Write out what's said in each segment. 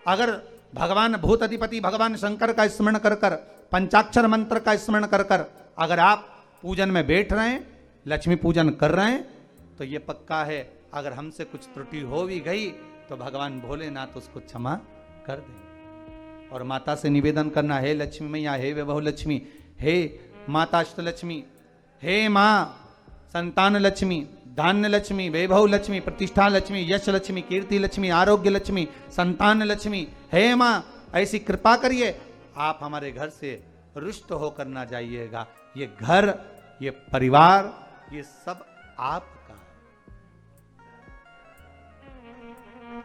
अगर भगवान भूत अधिपति भगवान शंकर का स्मरण कर कर, पंचाक्षर मंत्र का स्मरण कर कर अगर आप पूजन में बैठ रहे हैं, लक्ष्मी पूजन कर रहे हैं, तो ये पक्का है अगर हमसे कुछ त्रुटि हो भी गई तो भगवान भोलेनाथ उसको क्षमा कर देंगे। और माता से निवेदन करना, हे लक्ष्मी मैया, हे वैभव लक्ष्मी, हे माता अष्टलक्ष्मी, हे माँ संतान लक्ष्मी, धान्य लक्ष्मी, वैभव लक्ष्मी, प्रतिष्ठा लक्ष्मी, यश लक्ष्मी, कीर्ति लक्ष्मी, आरोग्य लक्ष्मी, संतान लक्ष्मी, हे माँ ऐसी कृपा करिए, आप हमारे घर से रुष्ट होकर ना जाइएगा। ये घर, ये परिवार, ये सब आपका है,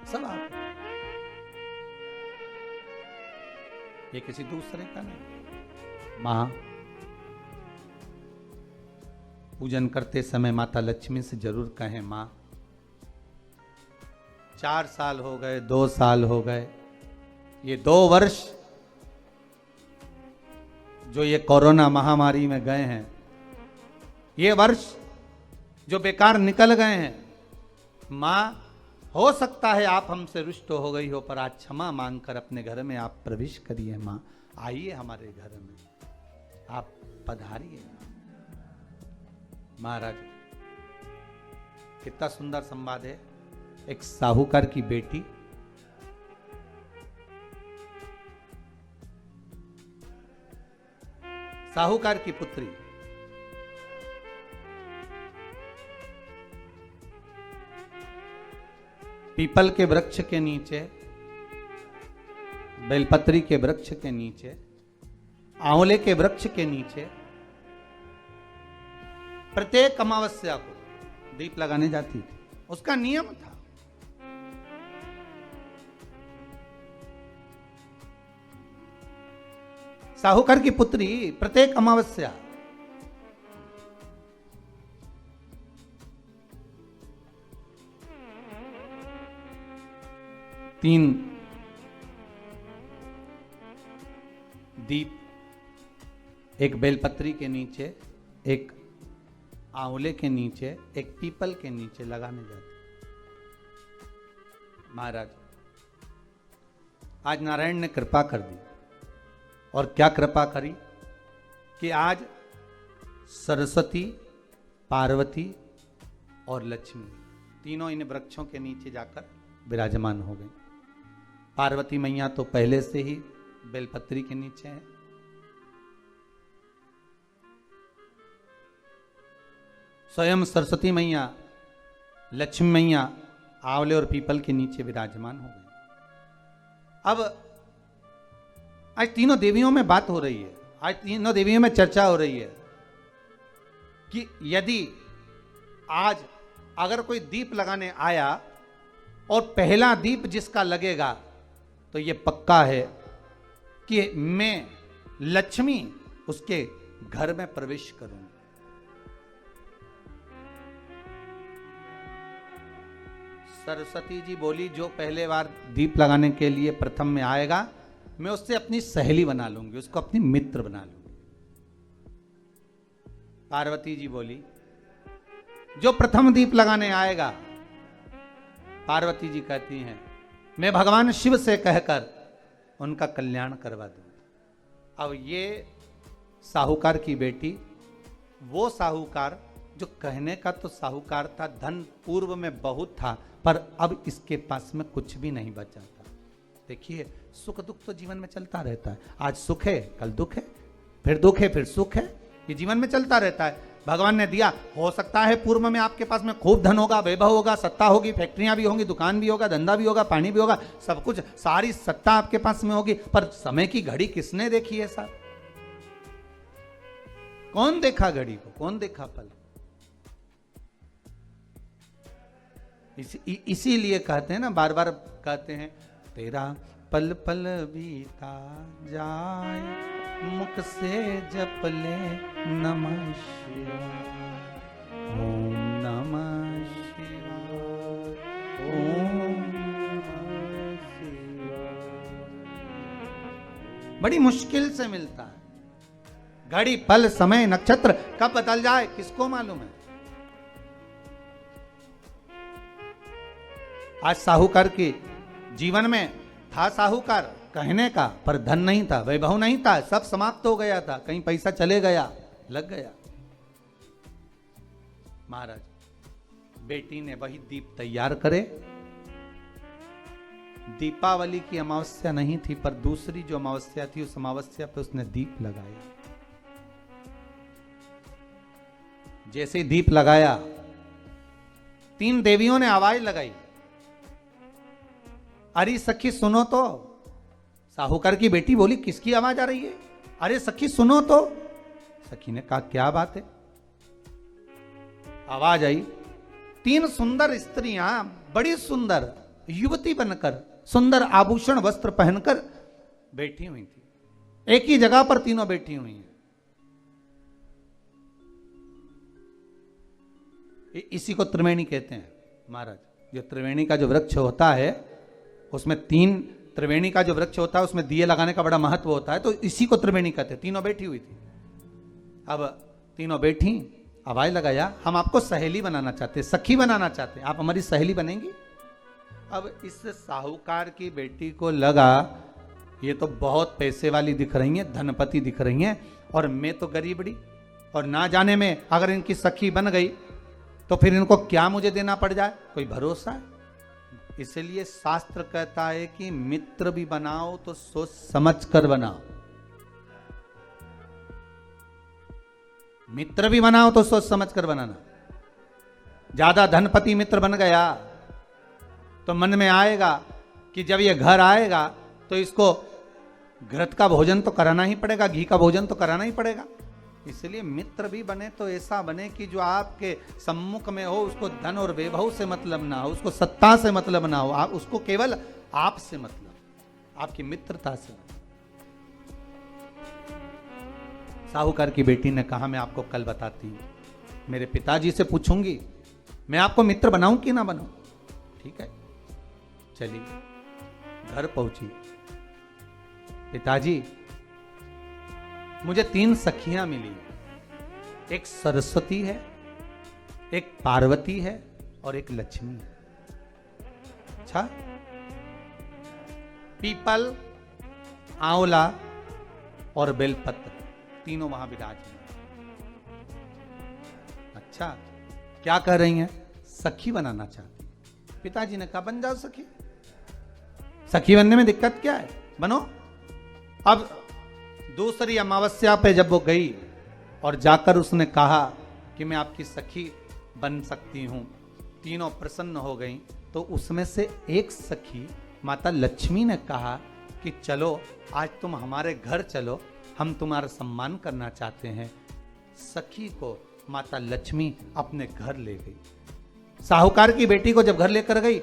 सब आपका, ये किसी दूसरे का नहीं। मां पूजन करते समय माता लक्ष्मी से जरूर कहें, मां 4 साल हो गए, 2 साल हो गए, ये 2 वर्ष जो ये कोरोना महामारी में गए हैं, ये वर्ष जो बेकार निकल गए हैं, मां हो सकता है आप हमसे रुष्ट हो गई हो, पर आज क्षमा मांगकर अपने घर में आप प्रवेश करिए। मां आइए हमारे घर में, आप पधारिए। महाराज कितना सुंदर संवाद है। एक साहूकार की बेटी साहूकार की पुत्री पीपल के वृक्ष के नीचे, बेलपत्री के वृक्ष के नीचे, आंवले के वृक्ष के नीचे प्रत्येक अमावस्या को दीप लगाने जाती थी। उसका नियम था। साहूकार की पुत्री प्रत्येक अमावस्या तीन दीप, एक बेलपत्री के नीचे, एक आंवले के नीचे, एक पीपल के नीचे लगाने जाते। महाराज आज नारायण ने कृपा कर दी, और क्या कृपा करी कि आज सरस्वती, पार्वती और लक्ष्मी तीनों इन वृक्षों के नीचे जाकर विराजमान हो गई। पार्वती मैया तो पहले से ही बेलपत्री के नीचे है, स्वयं सरस्वती मैया, लक्ष्मी मैया आंवले और पीपल के नीचे विराजमान हो गई। अब आज तीनों देवियों में बात हो रही है, आज तीनों देवियों में चर्चा हो रही है कि यदि आज अगर कोई दीप लगाने आया और पहला दीप जिसका लगेगा तो ये पक्का है कि मैं लक्ष्मी उसके घर में प्रवेश करूंगी। सरस्वती जी बोली, जो पहले बार दीप लगाने के लिए प्रथम में आएगा मैं उससे अपनी सहेली बना लूंगी, उसको अपनी मित्र बना लूंगी। पार्वती जी बोली, जो प्रथम दीप लगाने आएगा, पार्वती जी कहती हैं मैं भगवान शिव से कहकर उनका कल्याण करवा दूंगी। अब ये साहूकार की बेटी, वो साहूकार जो कहने का तो साहूकार था, धन पूर्व में बहुत था, पर अब इसके पास में कुछ भी नहीं बचा था। देखिए सुख दुख तो जीवन में चलता रहता है, आज सुख है कल दुख है, फिर दुख है फिर सुख है, ये जीवन में चलता रहता है। भगवान ने दिया, हो सकता है पूर्व में आपके पास में खूब धन होगा, वैभव होगा, सत्ता होगी, फैक्ट्रियां भी होंगी, दुकान भी होगा, धंधा भी होगा, पानी भी होगा, सब कुछ, सारी सत्ता आपके पास में होगी, पर समय की घड़ी किसने देखी है साहब? कौन देखा घड़ी को, कौन देखा पल? इसीलिए कहते हैं ना, बार बार कहते हैं, तेरा पल पल बीता जाए, मुख से जप ले नमः शिवाय, ओम नमः शिवाय, ओम नमः शिवाय। बड़ी मुश्किल से मिलता है। घड़ी पल समय नक्षत्र कब बदल जाए किसको मालूम है? आज साहूकार के जीवन में था साहूकार कहने का, पर धन नहीं था, वैभव नहीं था, सब समाप्त हो गया था, कहीं पैसा चले गया, लग गया। महाराज बेटी ने वही दीप तैयार करे। दीपावली की अमावस्या नहीं थी, पर दूसरी जो अमावस्या थी उस अमावस्या पे उसने दीप लगाया। जैसे दीप लगाया, 3 देवियों ने आवाज लगाई, अरे सखी सुनो तो। साहूकार की बेटी बोली, किसकी आवाज आ रही है? अरे सखी सुनो तो। सखी ने कहा, क्या बात है? आवाज आई, 3 सुंदर स्त्रियां, बड़ी सुंदर युवती बनकर, सुंदर आभूषण वस्त्र पहनकर बैठी हुई थी। एक ही जगह पर तीनों बैठी हुई हैं। इसी को त्रिवेणी कहते हैं महाराज। जो त्रिवेणी का जो वृक्ष होता है उसमें 3 त्रिवेणी का जो वृक्ष होता है उसमें दिए लगाने का बड़ा महत्व होता है, तो इसी को त्रिवेणी कहते हैं। तीनों बैठी हुई थी। अब तीनों बैठी, आवाज लगाया, हम आपको सहेली बनाना चाहते, सखी बनाना चाहते, आप हमारी सहेली बनेंगी? अब इस साहूकार की बेटी को लगा ये तो बहुत पैसे वाली दिख रही हैं, धनपति दिख रही हैं, और मैं तो गरीबड़ी, और ना जाने में अगर इनकी सखी बन गई तो फिर इनको क्या मुझे देना पड़ जाए, कोई भरोसा है? इसलिए शास्त्र कहता है कि मित्र भी बनाओ तो सोच समझ कर बनाओ। मित्र भी बनाओ तो सोच समझ कर बनाना। ज्यादा धनपति मित्र बन गया तो मन में आएगा कि जब ये घर आएगा तो इसको घृत का भोजन तो कराना ही पड़ेगा, घी का भोजन तो कराना ही पड़ेगा। इसलिए मित्र भी बने तो ऐसा बने कि जो आपके सम्मुख में हो, उसको धन और वैभव से मतलब ना हो, उसको सत्ता से मतलब ना हो, आप उसको केवल आप से मतलब, आपकी मित्रता से। साहूकार की बेटी ने कहा, मैं आपको कल बताती हूं, मेरे पिताजी से पूछूंगी मैं आपको मित्र बनाऊं कि ना बनाऊं। ठीक है, चली घर पहुंची। पिताजी, मुझे 3 सखियां मिली, एक सरस्वती है, एक पार्वती है और एक लक्ष्मी है। अच्छा, पीपल, आंवला और बेलपत्र तीनों वहां विराजमान। अच्छा, क्या कह रही हैं? सखी बनाना चाहती। पिताजी ने कहा, बन जाओ सखी, सखी बनने में दिक्कत क्या है, बनो। अब दूसरी अमावस्या पे जब वो गई और जाकर उसने कहा कि मैं आपकी सखी बन सकती हूं, तीनों प्रसन्न हो गई। तो उसमें से एक सखी माता लक्ष्मी ने कहा कि चलो आज तुम हमारे घर चलो, हम तुम्हारा सम्मान करना चाहते हैं। सखी को माता लक्ष्मी अपने घर ले गई। साहूकार की बेटी को जब घर लेकर गई